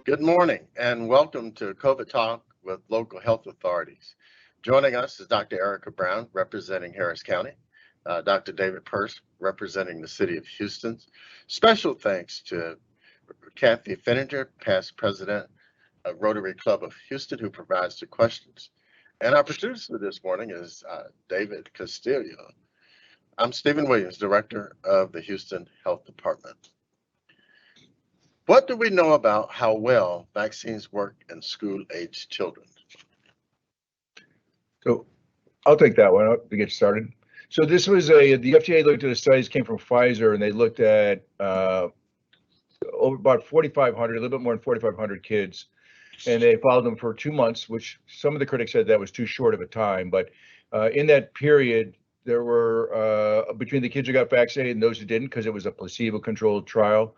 Good morning and welcome to COVID Talk with local health authorities. Joining us is Dr. Erica Brown, representing Harris County, Dr. David Purse, representing the City of Houston. Special thanks to Kathy Finninger, past president of Rotary Club of Houston, who provides the questions. And our producer this morning is David Castillo. I'm Stephen Williams, director of the Houston Health Department. What do we know about how well vaccines work in school-aged children? So I'll take that one to get started. So this was the FDA looked at the studies, came from Pfizer, and they looked at over about 4,500, a little bit more than 4,500 kids. And they followed them for 2 months, which some of the critics said that was too short of a time. But in that period, there were, between the kids who got vaccinated and those who didn't, because it was a placebo-controlled trial,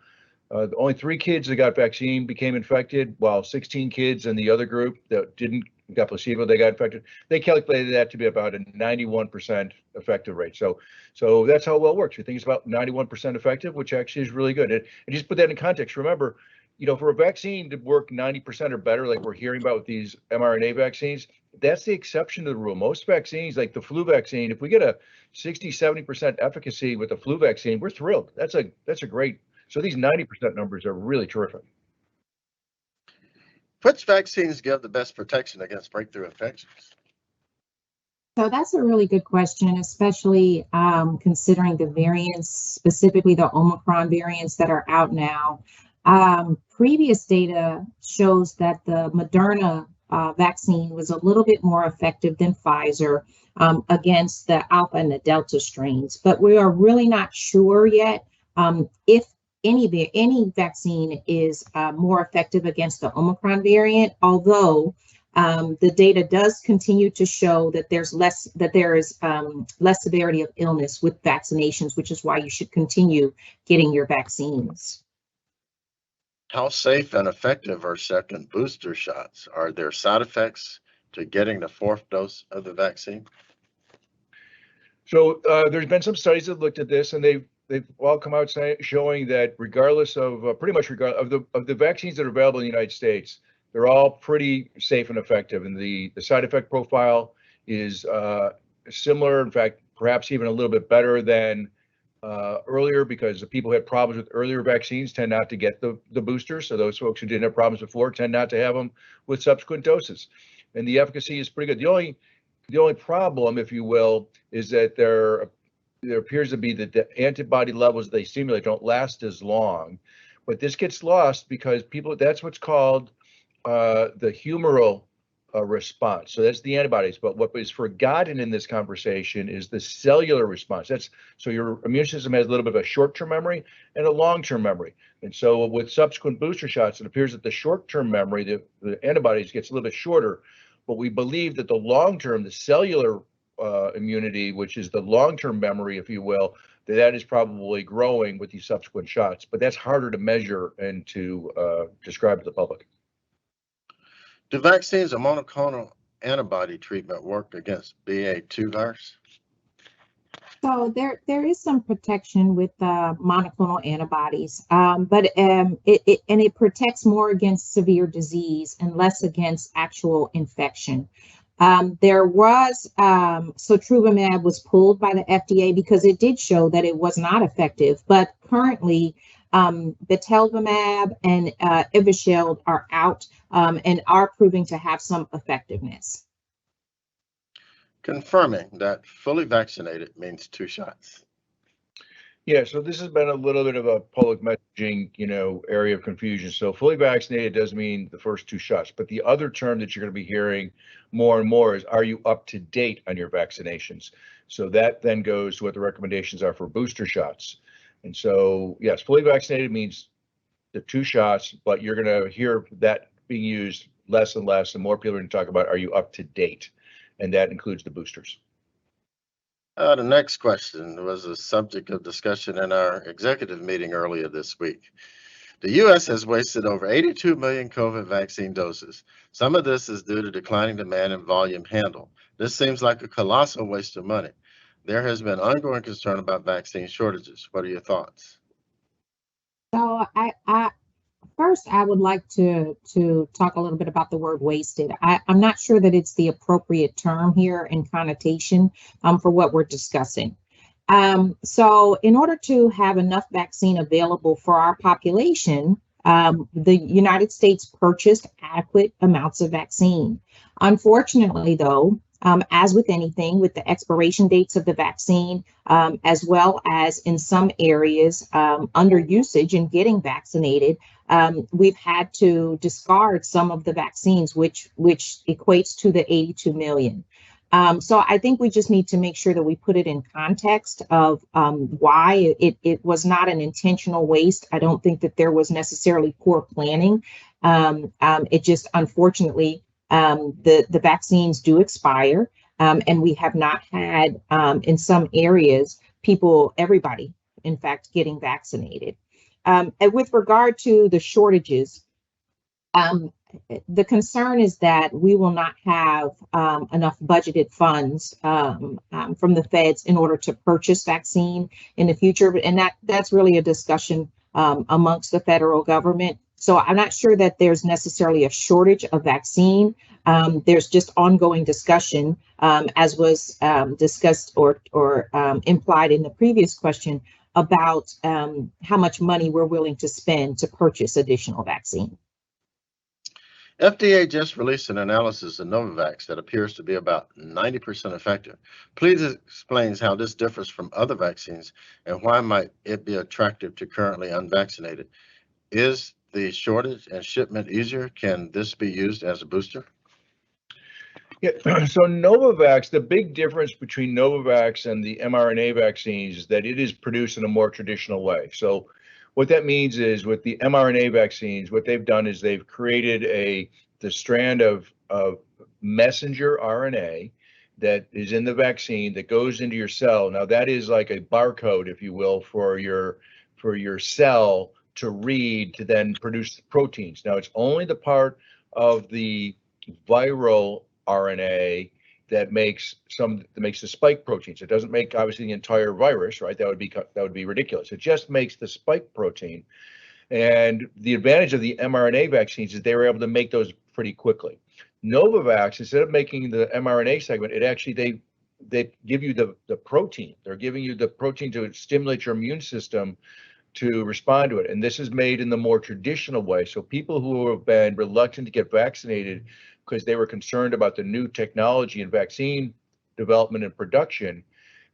only 3 kids that got vaccine became infected, while 16 kids in the other group that didn't got placebo, they got infected. They calculated that to be about a 91% effective rate. So that's how well it works. We think it's about 91% effective, which actually is really good. And just put that in context. Remember, for a vaccine to work 90% or better, like we're hearing about with these mRNA vaccines, that's the exception to the rule. Most vaccines, like the flu vaccine, if we get a 60, 70% efficacy with the flu vaccine, we're thrilled. That's a great. So these 90% numbers are really terrific. Which vaccines give the best protection against breakthrough infections? So that's a really good question, especially considering the variants, specifically the Omicron variants that are out now. Previous data shows that the Moderna vaccine was a little bit more effective than Pfizer against the Alpha and the Delta strains, but we are really not sure yet if any vaccine is more effective against the Omicron variant, although the data does continue to show that there is less severity of illness with vaccinations, which is why you should continue getting your vaccines. How safe and effective are second booster shots? Are there side effects to getting the 4th dose of the vaccine? So there's been some studies that looked at this, and they've all come out showing that regardless of of the vaccines that are available in the United States, they're all pretty safe and effective. And the side effect profile is similar, in fact, perhaps even a little bit better than earlier, because the people who had problems with earlier vaccines tend not to get the boosters. So those folks who didn't have problems before tend not to have them with subsequent doses. And the efficacy is pretty good. The only problem, if you will, is that there appears to be that the antibody levels they stimulate don't last as long. But this gets lost because that's what's called the humoral response. So that's the antibodies. But what is forgotten in this conversation is the cellular response. So your immune system has a little bit of a short-term memory and a long-term memory. And so with subsequent booster shots, it appears that the short-term memory, the antibodies, gets a little bit shorter. But we believe that the long-term, the cellular immunity, which is the long-term memory, if you will, that is probably growing with these subsequent shots. But that's harder to measure and to describe to the public. Do vaccines or monoclonal antibody treatment work against BA2 virus? So there is some protection with monoclonal antibodies, but it protects more against severe disease and less against actual infection. There was sotruvimab was pulled by the FDA because it did show that it was not effective, but currently betelvimab and Evusheld are out and are proving to have some effectiveness. Confirming that fully vaccinated means 2 shots. Yeah, so this has been a little bit of a public messaging, area of confusion. So fully vaccinated does mean the first 2 shots, but the other term that you're going to be hearing more and more is, are you up to date on your vaccinations? So that then goes to what the recommendations are for booster shots. And so, yes, fully vaccinated means the 2 shots, but you're going to hear that being used less and less, and more people are going to talk about, are you up to date? And that includes the boosters. The next question was a subject of discussion in our executive meeting earlier this week. The U.S. has wasted over 82 million COVID vaccine doses. Some of this is due to declining demand and volume handled. This seems like a colossal waste of money. There has been ongoing concern about vaccine shortages. What are your thoughts? So First, I would like to talk a little bit about the word wasted. I'm not sure that it's the appropriate term here in connotation for what we're discussing. So in order to have enough vaccine available for our population, the United States purchased adequate amounts of vaccine. Unfortunately, though, as with anything, with the expiration dates of the vaccine, as well as in some areas under usage and getting vaccinated, we've had to discard some of the vaccines, which equates to the 82 million. So I think we just need to make sure that we put it in context of why it was not an intentional waste. I don't think that there was necessarily poor planning. It just, unfortunately, the vaccines do expire, and we have not had, in some areas, everybody, in fact, getting vaccinated. And with regard to the shortages, the concern is that we will not have enough budgeted funds from the feds in order to purchase vaccine in the future. And that's really a discussion amongst the federal government. So I'm not sure that there's necessarily a shortage of vaccine. There's just ongoing discussion, as was discussed or implied in the previous question, about how much money we're willing to spend to purchase additional vaccine. FDA just released an analysis of Novavax that appears to be about 90% effective. Please explain how this differs from other vaccines and why might it be attractive to currently unvaccinated. Is the shortage and shipment easier? Can this be used as a booster? Yeah, so Novavax, the big difference between Novavax and the mRNA vaccines is that it is produced in a more traditional way. So what that means is with the mRNA vaccines, what they've done is they've created the strand of messenger RNA that is in the vaccine that goes into your cell. Now that is like a barcode, if you will, for your cell to read to then produce the proteins. Now it's only the part of the viral RNA that makes the spike proteins. It doesn't make obviously the entire virus, right? That would be ridiculous. It just makes the spike protein. And the advantage of the mRNA vaccines is they were able to make those pretty quickly. Novavax, instead of making the mRNA segment, it actually they give you the protein. They're giving you the protein to stimulate your immune system to respond to it. And this is made in the more traditional way. So people who have been reluctant to get vaccinated because they were concerned about the new technology and vaccine development and production,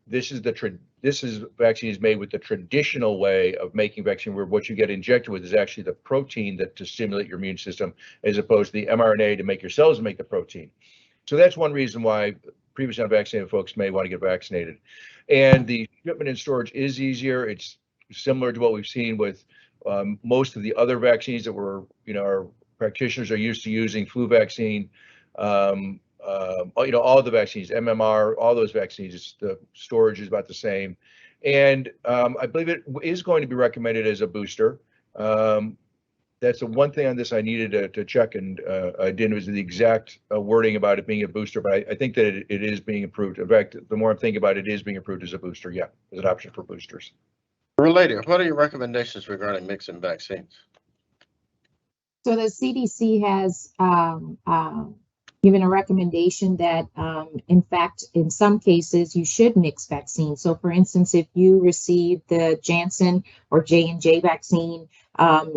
this vaccine is made with the traditional way of making vaccine, where what you get injected with is actually the protein to stimulate your immune system, as opposed to the mRNA to make your cells make the protein. So that's one reason why previously unvaccinated folks may want to get vaccinated. And the shipment and storage is easier. It's similar to what we've seen with most of the other vaccines that our practitioners are used to using, flu vaccine, all the vaccines, MMR, all those vaccines, the storage is about the same. And I believe it is going to be recommended as a booster. That's the one thing on this I needed to check, and I didn't, was the exact wording about it being a booster, but I think that it is being approved. In fact, the more I'm thinking about it, it is being approved as a booster, yeah, as an option for boosters. Related, what are your recommendations regarding mixing vaccines? So the CDC has given a recommendation that, in fact, in some cases, you should mix vaccines. So, for instance, if you receive the Janssen or J&J vaccine,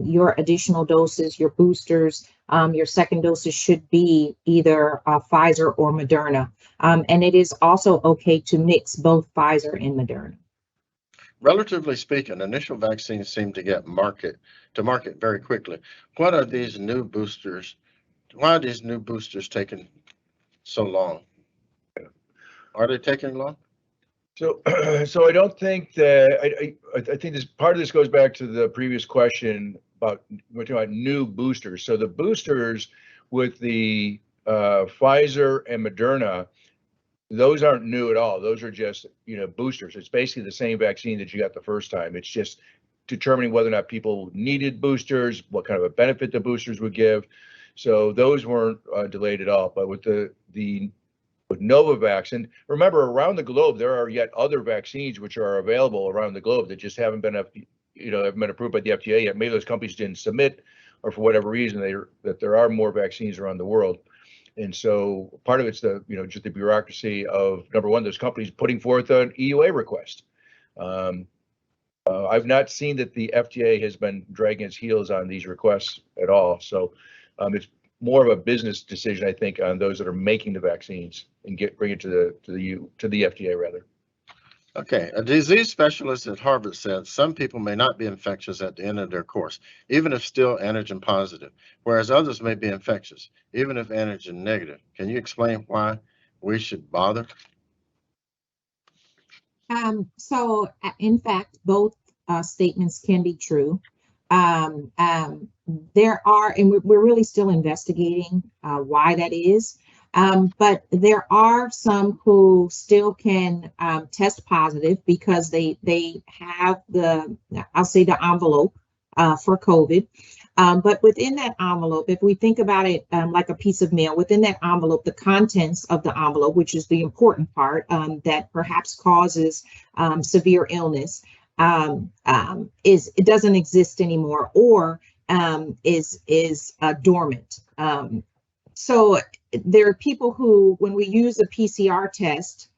your additional doses, your boosters, your second doses should be either Pfizer or Moderna. And it is also okay to mix both Pfizer and Moderna. Relatively speaking, initial vaccines seem to get market very quickly. What are these new boosters? Why are these new boosters taking so long? Are they taking long? So I don't think that I think this part of this goes back to the previous question about we're talking about new boosters. So the boosters with the Pfizer and Moderna, those aren't new at all. Those are just boosters. It's basically the same vaccine that you got the first time. It's just determining whether or not people needed boosters, what kind of a benefit the boosters would give. So those weren't delayed at all. But with with Novavax, and remember, around the globe, there are yet other vaccines which are available around the globe that just haven't been approved by the FDA yet. Maybe those companies didn't submit or for whatever reason that there are more vaccines around the world. And so part of it's the, just the bureaucracy of, number one, those companies putting forth an EUA request. I've not seen that the FDA has been dragging its heels on these requests at all. So it's more of a business decision, I think, on those that are making the vaccines and bring it to the FDA rather. Okay, a disease specialist at Harvard said some people may not be infectious at the end of their course, even if still antigen positive, whereas others may be infectious, even if antigen negative. Can you explain why we should bother? So in fact, both statements can be true. There are, and we're really still investigating why that is. But there are some who still can test positive because they have I'll say the envelope for COVID. But within that envelope, if we think about it like a piece of mail, within that envelope, the contents of the envelope, which is the important part that perhaps causes severe illness, it doesn't exist anymore, or is dormant. So there are people who, when we use a PCR test,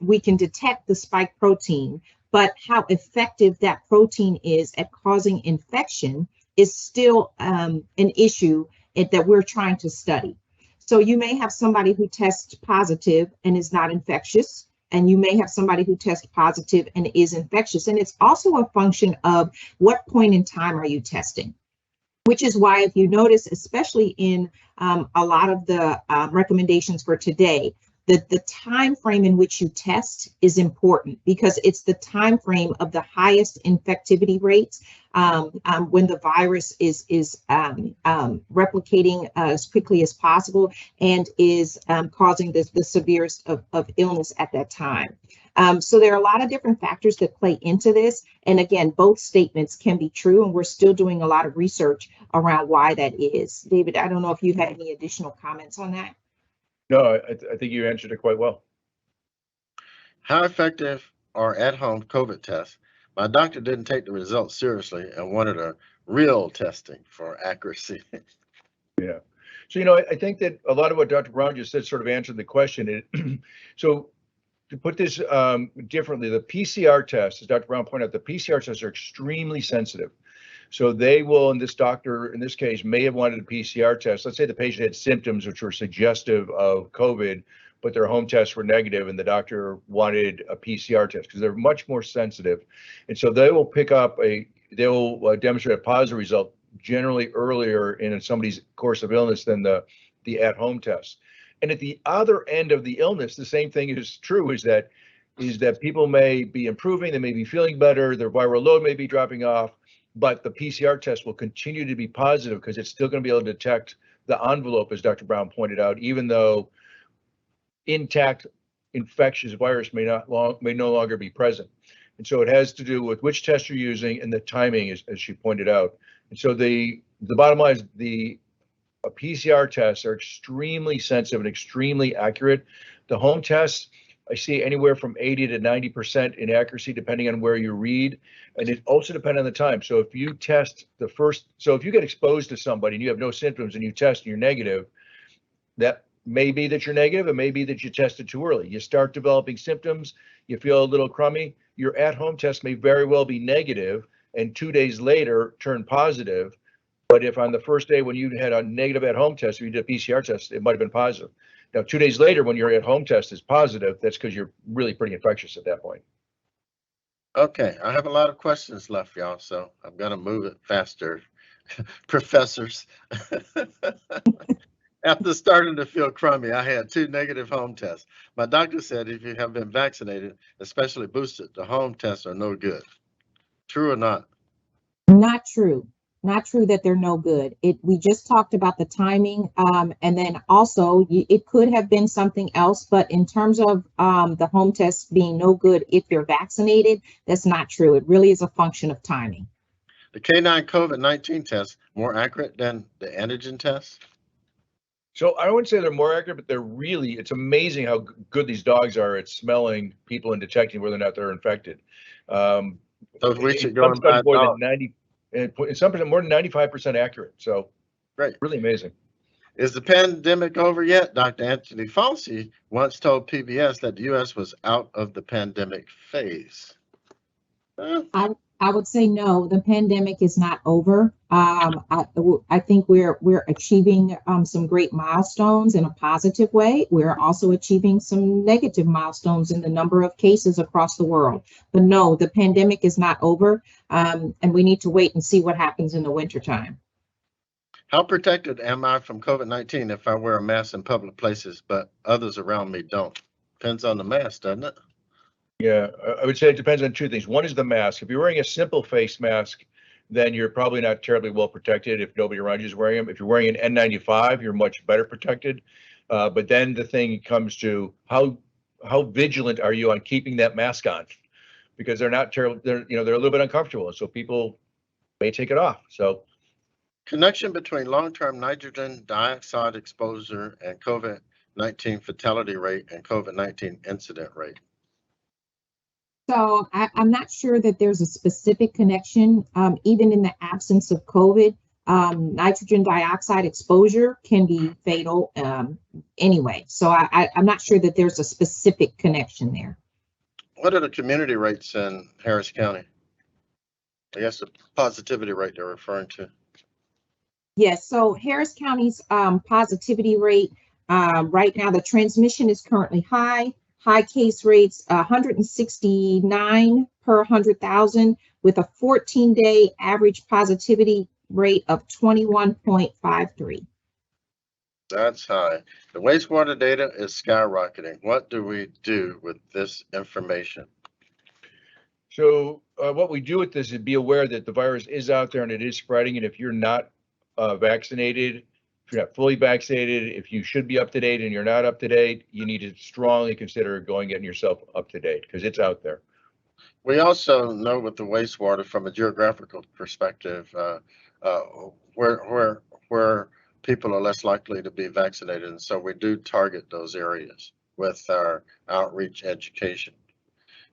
we can detect the spike protein, but how effective that protein is at causing infection is still an issue that we're trying to study. So you may have somebody who tests positive and is not infectious, and you may have somebody who tests positive and is infectious. And it's also a function of what point in time are you testing? Which is why, if you notice, especially in a lot of the recommendations for today, the time frame in which you test is important, because it's the time frame of the highest infectivity rates when the virus is replicating as quickly as possible and is causing the severest of illness at that time. So there are a lot of different factors that play into this. And again, both statements can be true, and we're still doing a lot of research around why that is. David, I don't know if you had any additional comments on that. No, I think you answered it quite well. How effective are at-home COVID tests? My doctor didn't take the results seriously and wanted a real testing for accuracy. Yeah. So, I think that a lot of what Dr. Brown just said sort of answered the question. So to put this differently, the PCR tests, as Dr. Brown pointed out, the PCR tests are extremely sensitive. So they will, and this doctor, in this case, may have wanted a PCR test. Let's say the patient had symptoms which were suggestive of COVID, but their home tests were negative, and the doctor wanted a PCR test because they're much more sensitive. And so they will demonstrate a positive result generally earlier in somebody's course of illness than the at-home test. And at the other end of the illness, the same thing is true, is that people may be improving, they may be feeling better, their viral load may be dropping off, but the PCR test will continue to be positive because it's still going to be able to detect the envelope, as Dr. Brown pointed out, even though intact infectious virus may no longer be present. And so it has to do with which test you're using and the timing, as she pointed out. And so the bottom line is PCR tests are extremely sensitive and extremely accurate. The home tests, I see anywhere from 80 to 90% inaccuracy, depending on where you read. And it also depends on the time. So if you test if you get exposed to somebody and you have no symptoms and you test and you're negative, that may be that you're negative. It may be that you tested too early. You start developing symptoms, you feel a little crummy, your at-home test may very well be negative and 2 days later turn positive. But if on the first day when you had a negative at-home test, or you did a PCR test, it might have been positive. Now, 2 days later, when your at-home test is positive, that's because you're really pretty infectious at that point. Okay, I have a lot of questions left, y'all, so I'm going to move it faster. Professors, after starting to feel crummy, I had 2 negative home tests. My doctor said if you have been vaccinated, especially boosted, the home tests are no good. True or not? Not true. Not true that they're no good. We just talked about the timing, and then also it could have been something else. But in terms of the home test being no good if you're vaccinated, that's not true. It really is a function of timing. The K9 COVID-19 test more accurate than the antigen test? So I wouldn't say they're more accurate, but it's amazing how good these dogs are at smelling people and detecting whether or not they're infected. So we should go and buy a dog. and in some percent more than 95% accurate. So Great. really amazing. Is the pandemic over yet? Dr. Anthony Fauci once told PBS that the U.S. was out of the pandemic phase. I would say no, the pandemic is not over. I think we're achieving some great milestones in a positive way. We're also achieving some negative milestones in the number of cases across the world. But no, the pandemic is not over, and we need to wait and see what happens in the wintertime. How protected am I from COVID-19 if I wear a mask in public places, but others around me don't? Depends on the mask, doesn't it? Yeah, I would say it depends on two things. One is the mask. If you're wearing a simple face mask, then you're probably not terribly well protected if nobody around you is wearing them. If you're wearing an N95, you're much better protected. But then the thing comes to how vigilant are you on keeping that mask on? Because they're not terrible, they're a little bit uncomfortable, and so people may take it off. So connection between long-term nitrogen dioxide exposure and COVID-19 fatality rate and COVID-19 incident rate. So I'm not sure that there's a specific connection, even in the absence of COVID. Nitrogen dioxide exposure can be fatal anyway. So I'm not sure that there's a specific connection there. What are the community rates in Harris County? I guess the positivity rate they're referring to. Yes, so Harris County's positivity rate right now, the transmission is currently high case rates, 169 per 100,000 with a 14-day average positivity rate of 21.53. That's high. The wastewater data is skyrocketing. What do we do with this information? So what we do with this is be aware that the virus is out there and it is spreading. And if you're not vaccinated, if you're not fully vaccinated, if you should be up to date and you're not up to date, you need to strongly consider going getting yourself up to date because it's out there. We also know with the wastewater from a geographical perspective, where people are less likely to be vaccinated. And so we do target those areas with our outreach education.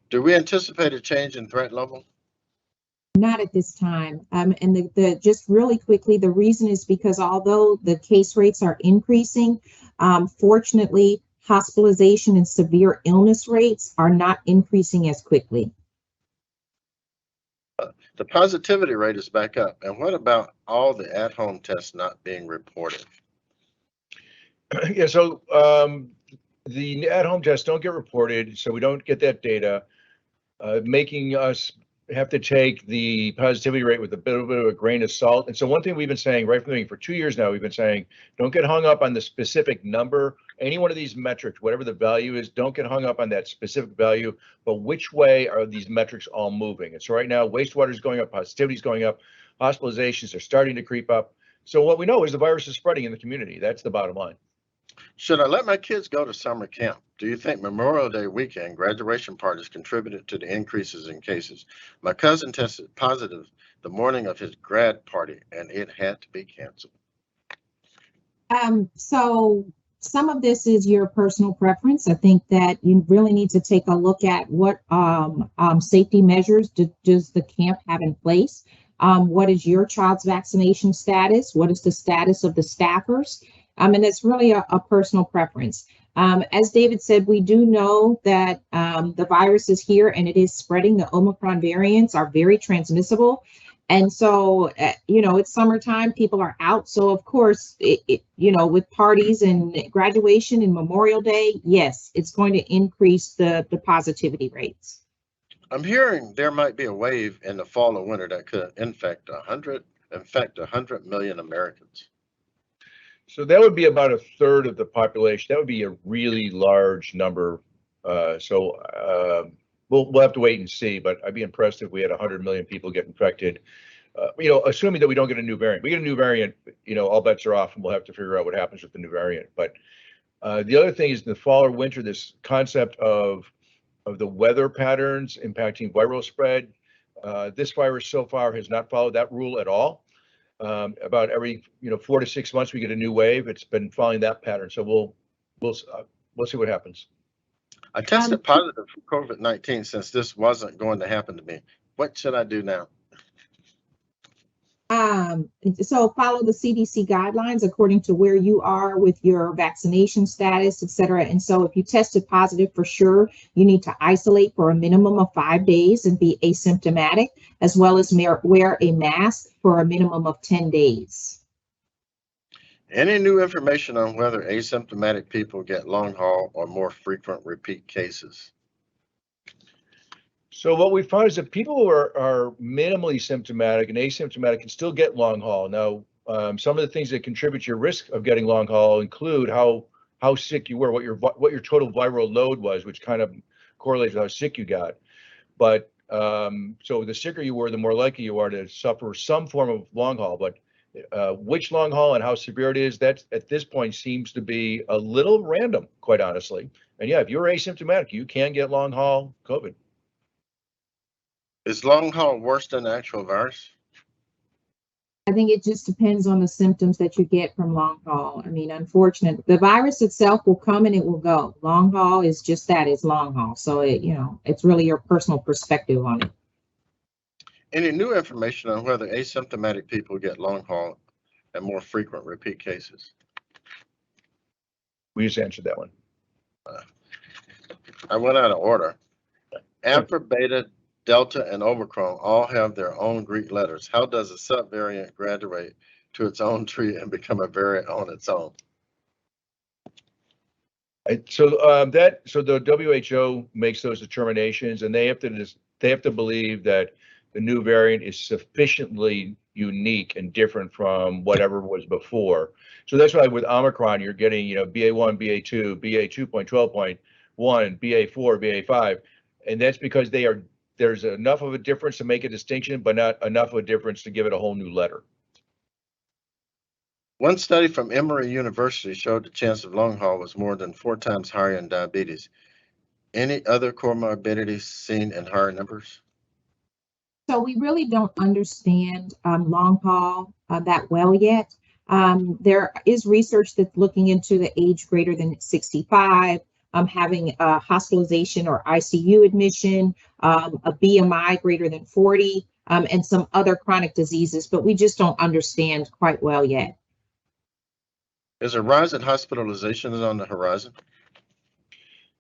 Do we anticipate a change in threat level? Not at this time. And the just really quickly, the reason is because although the case rates are increasing, fortunately, hospitalization and severe illness rates are not increasing as quickly. The positivity rate is back up. And what about all the at-home tests not being reported? Yeah, so the at-home tests don't get reported, so we don't get that data, making us have to take the positivity rate with a bit of a grain of salt. And so one thing we've been saying right from the beginning for 2 years now, we've been saying, don't get hung up on the specific number. Any one of these metrics, whatever the value is, don't get hung up on that specific value, but which way are these metrics all moving? And so right now, wastewater is going up, positivity is going up, hospitalizations are starting to creep up. So what we know is the virus is spreading in the community. That's the bottom line. Should I let my kids go to summer camp? Do you think Memorial Day weekend graduation parties contributed to the increases in cases? My cousin tested positive the morning of his grad party and it had to be canceled. So some of this is your personal preference. I think that you really need to take a look at what safety measures does the camp have in place. What is your child's vaccination status? What is the status of the staffers? And it's really a personal preference. As David said, we do know that the virus is here and it is spreading. The Omicron variants are very transmissible. And so, it's summertime, people are out. So of course, with parties and graduation and Memorial Day, yes, it's going to increase the positivity rates. I'm hearing there might be a wave in the fall or winter that could infect 100 million Americans. So that would be about a third of the population. That would be a really large number. We'll have to wait and see, but I'd be impressed if we had 100 million people get infected. Assuming that we don't get a new variant. We get a new variant, all bets are off, and we'll have to figure out what happens with the new variant. But the other thing is in the fall or winter, this concept of the weather patterns impacting viral spread. This virus so far has not followed that rule at all. About every 4 to 6 months we get a new wave. It's been following that pattern, so we'll see what happens. I tested positive for COVID-19 since this wasn't going to happen to me. What should I do now? So follow the CDC guidelines according to where you are with your vaccination status, et cetera. And so if you tested positive for sure, you need to isolate for a minimum of 5 days and be asymptomatic, as well as wear a mask for a minimum of 10 days. Any new information on whether asymptomatic people get long haul or more frequent repeat cases? So what we found is that people who are minimally symptomatic and asymptomatic can still get long haul. Now, some of the things that contribute to your risk of getting long haul include how sick you were, what your total viral load was, which kind of correlates with how sick you got. But so the sicker you were, the more likely you are to suffer some form of long haul. But which long haul and how severe it is, that at this point seems to be a little random, quite honestly. And yeah, if you're asymptomatic, you can get long haul COVID. Is long haul worse than the actual virus? I think it just depends on the symptoms that you get from long haul. I mean, unfortunately, the virus itself will come and it will go. Long haul is just that, it's long haul. So it's really your personal perspective on it. Any new information on whether asymptomatic people get long haul and more frequent repeat cases? We just answered that one. I went out of order. Alpha, beta, Delta, and Omicron all have their own Greek letters. How does a subvariant graduate to its own tree and become a variant on its own? So the WHO makes those determinations, and they have to believe that the new variant is sufficiently unique and different from whatever was before. So that's why with Omicron you're getting BA1, BA2, BA 2.12.1, BA4, BA5, and that's because there's enough of a difference to make a distinction, but not enough of a difference to give it a whole new letter. One study from Emory University showed the chance of long haul was more than 4 times higher in diabetes. Any other comorbidities seen in higher numbers? So we really don't understand long haul that well yet. There is research that's looking into the age greater than 65, having a hospitalization or ICU admission, a BMI greater than 40, and some other chronic diseases, but we just don't understand quite well yet. Is a rise in hospitalizations on the horizon?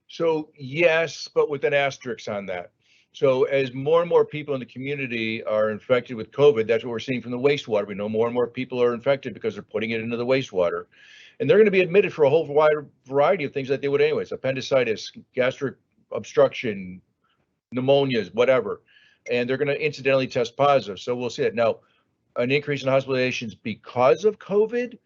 So yes, but with an asterisk on that. So as more and more people in the community are infected with COVID, that's what we're seeing from the wastewater. We know more and more people are infected because they're putting it into the wastewater. And they're going to be admitted for a whole wide variety of things that they would anyways, appendicitis, gastric obstruction, pneumonias, whatever. And they're going to incidentally test positive. So we'll see it. Now, an increase in hospitalizations because of COVID.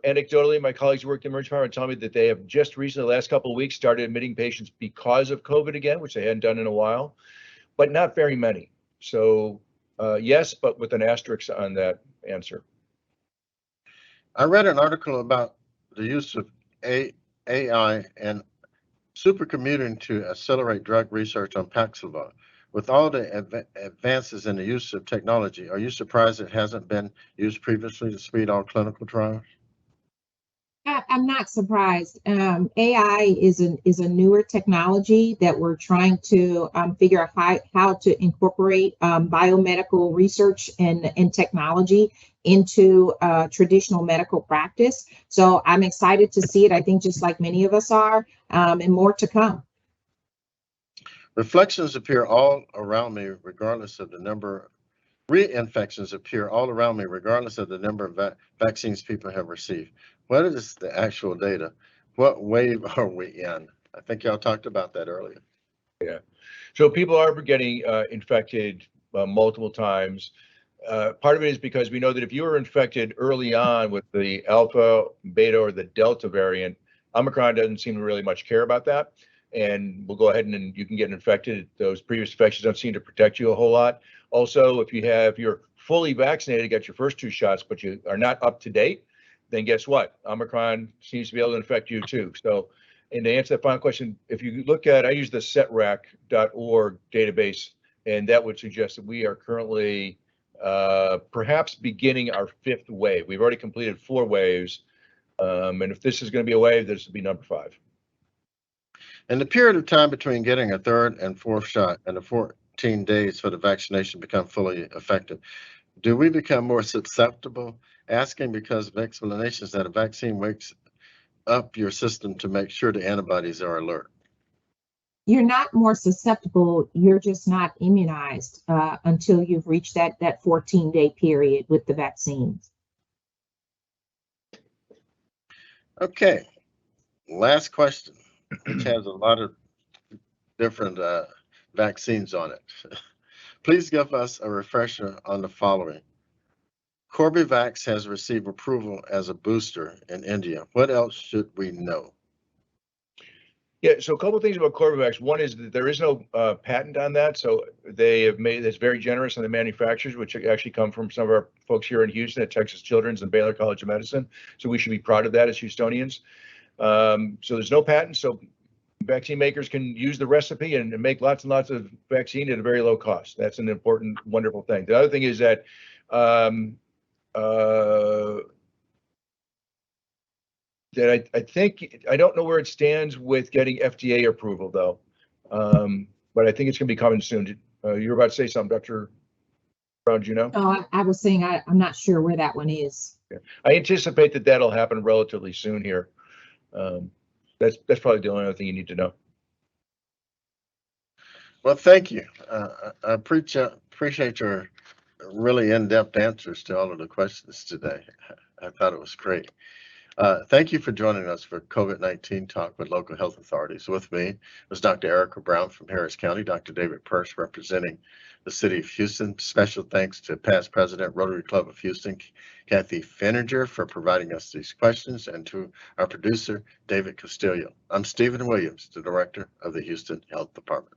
Anecdotally, my colleagues who work in the emergency department tell me that they have just recently, the last couple of weeks, started admitting patients because of COVID again, which they hadn't done in a while, but not very many. So yes, but with an asterisk on that answer. I read an article about the use of AI and supercommuting to accelerate drug research on Paxlovid. With all the advances in the use of technology, are you surprised it hasn't been used previously to speed all clinical trials? I'm not surprised. AI is a newer technology that we're trying to figure out how to incorporate biomedical research and technology into traditional medical practice. So I'm excited to see it. I think just like many of us are, and more to come. Reflections appear all around me, regardless of the number. Reinfections appear all around me, regardless of the number of vaccines people have received. What is the actual data? What wave are we in? I think y'all talked about that earlier. Yeah. So people are getting infected multiple times. Part of it is because we know that if you were infected early on with the alpha, beta, or the delta variant, Omicron doesn't seem to really much care about that. And we'll go ahead and you can get infected. Those previous infections don't seem to protect you a whole lot. Also, if you're fully vaccinated, got your first 2 shots, but you are not up to date, then guess what? Omicron seems to be able to infect you too. So, and to answer that final question, if you look at, I use the setrac.org database, and that would suggest that we are currently perhaps beginning our 5th wave. We've already completed 4 waves. And if this is going to be a wave, this will be number 5. In the period of time between getting a 3rd and 4th shot and the 14 days for the vaccination become fully effective, Do we become more susceptible? Asking because of explanations that a vaccine wakes up your system to make sure the antibodies are alert. You're not more susceptible, you're just not immunized until you've reached that 14-day period with the vaccines. Okay, last question, which has a lot of different vaccines on it. Please give us a refresher on the following. Corbevax has received approval as a booster in India. What else should we know? Yeah, so a couple of things about Corbevax. One is that there is no patent on that, so they have made this very generous on the manufacturers, which actually come from some of our folks here in Houston at Texas Children's and Baylor College of Medicine. So we should be proud of that as Houstonians. So there's no patent, so vaccine makers can use the recipe and make lots and lots of vaccine at a very low cost. That's an important, wonderful thing. The other thing is that I think, I don't know where it stands with getting FDA approval though. But I think it's gonna be coming soon. You were about to say something, Dr. Brown, do you know? Oh, I was saying I'm not sure where that one is. Yeah. I anticipate that that'll happen relatively soon here. That's probably the only other thing you need to know. Well, thank you. I appreciate your really in-depth answers to all of the questions today. I thought it was great. Thank you for joining us for COVID-19 Talk with Local Health Authorities. With me was Dr. Erica Brown from Harris County, Dr. David Purse representing the City of Houston. Special thanks to past President, Rotary Club of Houston, Kathy Fenninger, for providing us these questions, and to our producer, David Castillo. I'm Stephen Williams, the Director of the Houston Health Department.